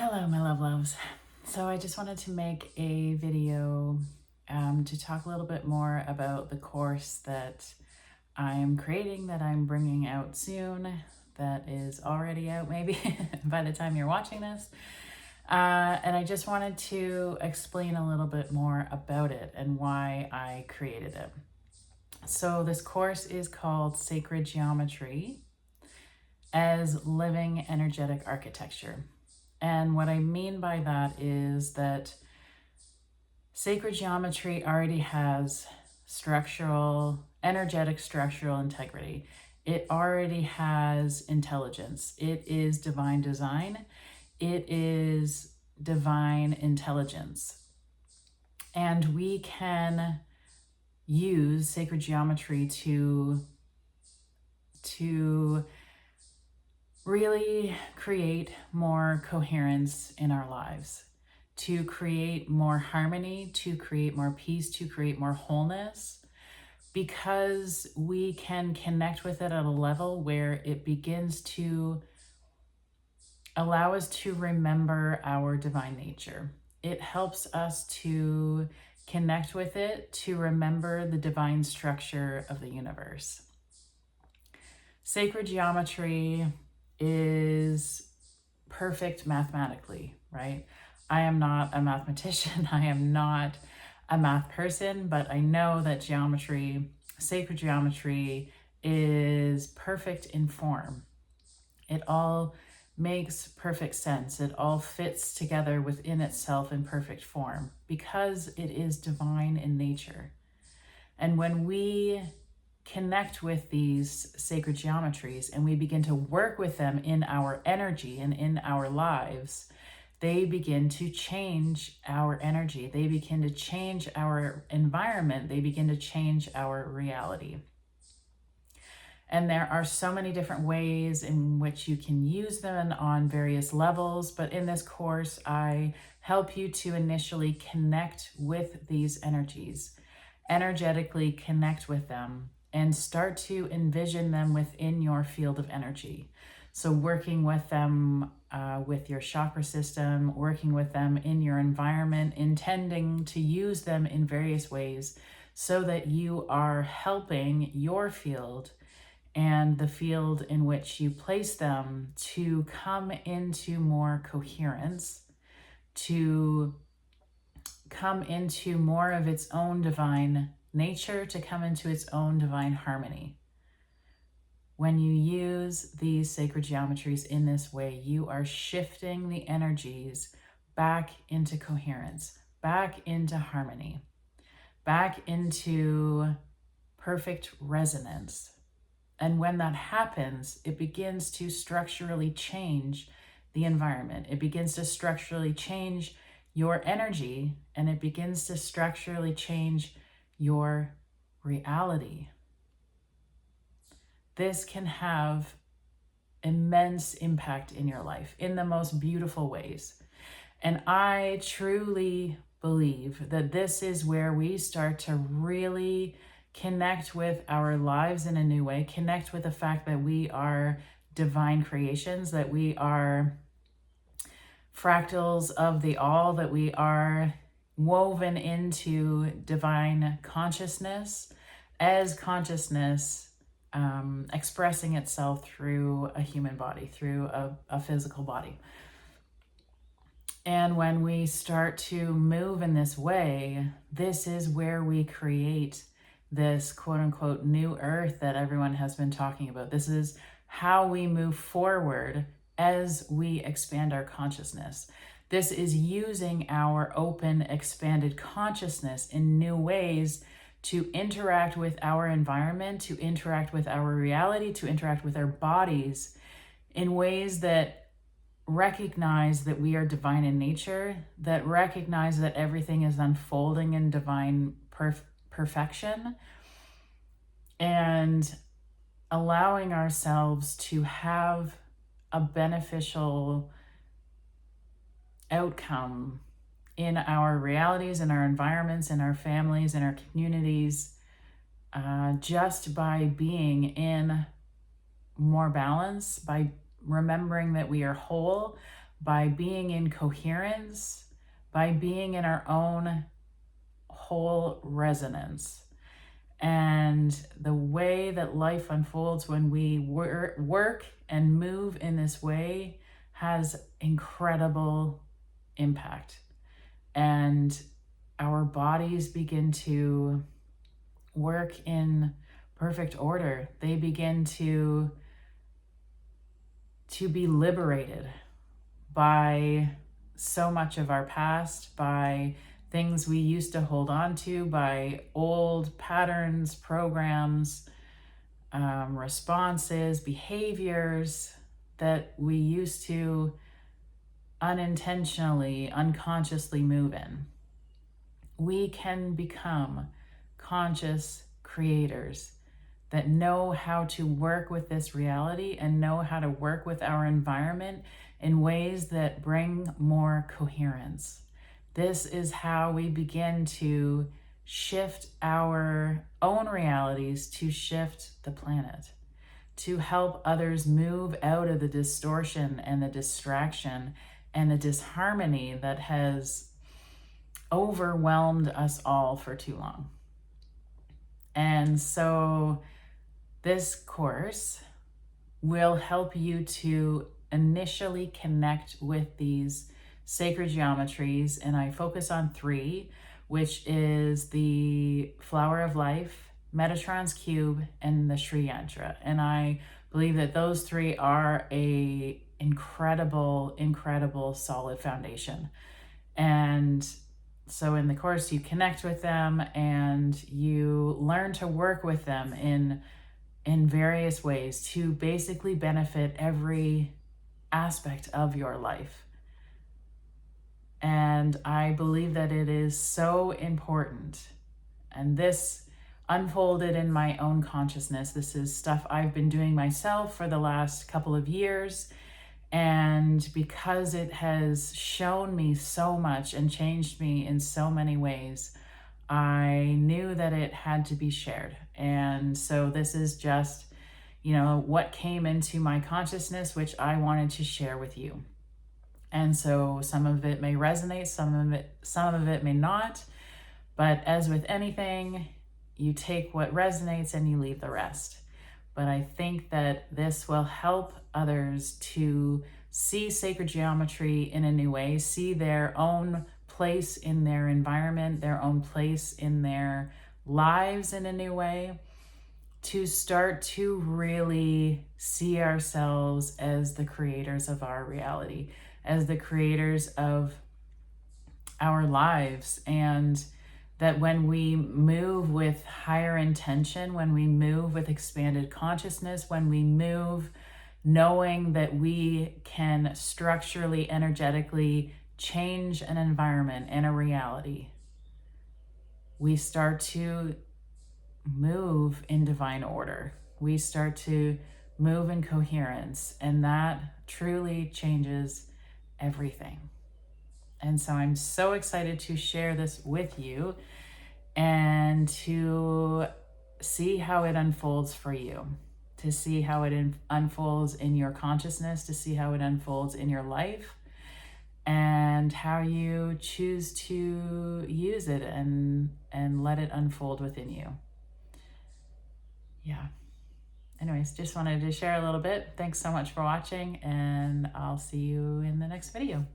Hello, my love loves. So I just wanted to make a video to talk a little bit more about the course that I'm creating, that I'm bringing out soon, that is already out maybe by the time you're watching this. And I just wanted to explain a little bit more about it and why I created it. So this course is called Sacred Geometry as Living Energetic Architecture. And what I mean by that is that sacred geometry already has energetic structural integrity. It already has intelligence. It is divine design. It is divine intelligence. And we can use sacred geometry to really create more coherence in our lives, to create more harmony, to create more peace, to create more wholeness, because we can connect with it at a level where it begins to allow us to remember our divine nature. It helps us to connect with it, to remember the divine structure of the universe. Sacred geometry is perfect mathematically, right? I am not a mathematician. I am not a math person, but I know that sacred geometry is perfect in form. It all makes perfect sense. It all fits together within itself in perfect form because it is divine in nature. And when we connect with these sacred geometries and we begin to work with them in our energy and in our lives, they begin to change our energy. They begin to change our environment. They begin to change our reality. And there are so many different ways in which you can use them on various levels. But in this course, I help you to initially connect with these energies, energetically connect with them, and start to envision them within your field of energy. So working with them with your chakra system, working with them in your environment, intending to use them in various ways so that you are helping your field and the field in which you place them to come into more coherence, to come into more of its own divine nature, to come into its own divine harmony. When you use these sacred geometries in this way, you are shifting the energies back into coherence, back into harmony, back into perfect resonance. And when that happens, it begins to structurally change the environment. It begins to structurally change your energy, and it begins to structurally change your reality. This can have immense impact in your life in the most beautiful ways. And I truly believe that this is where we start to really connect with our lives in a new way, connect with the fact that we are divine creations, that we are fractals of the all, that we are woven into divine consciousness as consciousness expressing itself through a human body, through a physical body. And when we start to move in this way, this is where we create this quote unquote new earth that everyone has been talking about. This is how we move forward as we expand our consciousness. This is using our open, expanded consciousness in new ways to interact with our environment, to interact with our reality, to interact with our bodies in ways that recognize that we are divine in nature, that recognize that everything is unfolding in divine perfection, and allowing ourselves to have a beneficial outcome in our realities, in our environments, in our families, in our communities, just by being in more balance, by remembering that we are whole, by being in coherence, by being in our own whole resonance. And the way that life unfolds when we work and move in this way has incredible impact. And our bodies begin to work in perfect order. They begin to be liberated by so much of our past, by things we used to hold on to, by old patterns, programs, responses, behaviors that we used to unintentionally, unconsciously move in. We can become conscious creators that know how to work with this reality and know how to work with our environment in ways that bring more coherence. This is how we begin to shift our own realities, to shift the planet, to help others move out of the distortion and the distraction and the disharmony that has overwhelmed us all for too long. And so this course will help you to initially connect with these sacred geometries, and I focus on 3, which is the Flower of Life, Metatron's Cube, and the Sri Yantra. And I believe that those 3 are a incredible solid foundation. And so in the course, you connect with them and you learn to work with them in various ways to basically benefit every aspect of your life. And I believe that it is so important. And this unfolded in my own consciousness. This is stuff I've been doing myself for the last couple of years. And because it has shown me so much and changed me in so many ways, I knew that it had to be shared. And so this is just, what came into my consciousness, which I wanted to share with you. And so some of it may resonate, some of it may not. But as with anything, you take what resonates and you leave the rest. But I think that this will help others to see sacred geometry in a new way, see their own place in their environment, their own place in their lives in a new way, to start to really see ourselves as the creators of our reality, as the creators of our lives. And that when we move with higher intention, when we move with expanded consciousness, when we move knowing that we can structurally, energetically change an environment and a reality, we start to move in divine order. We start to move in coherence, and that truly changes everything. And so I'm so excited to share this with you and to see how it unfolds for you, to see how it unfolds in your consciousness, to see how it unfolds in your life, and how you choose to use it and let it unfold within you. Yeah. Anyways, just wanted to share a little bit. Thanks so much for watching, and I'll see you in the next video.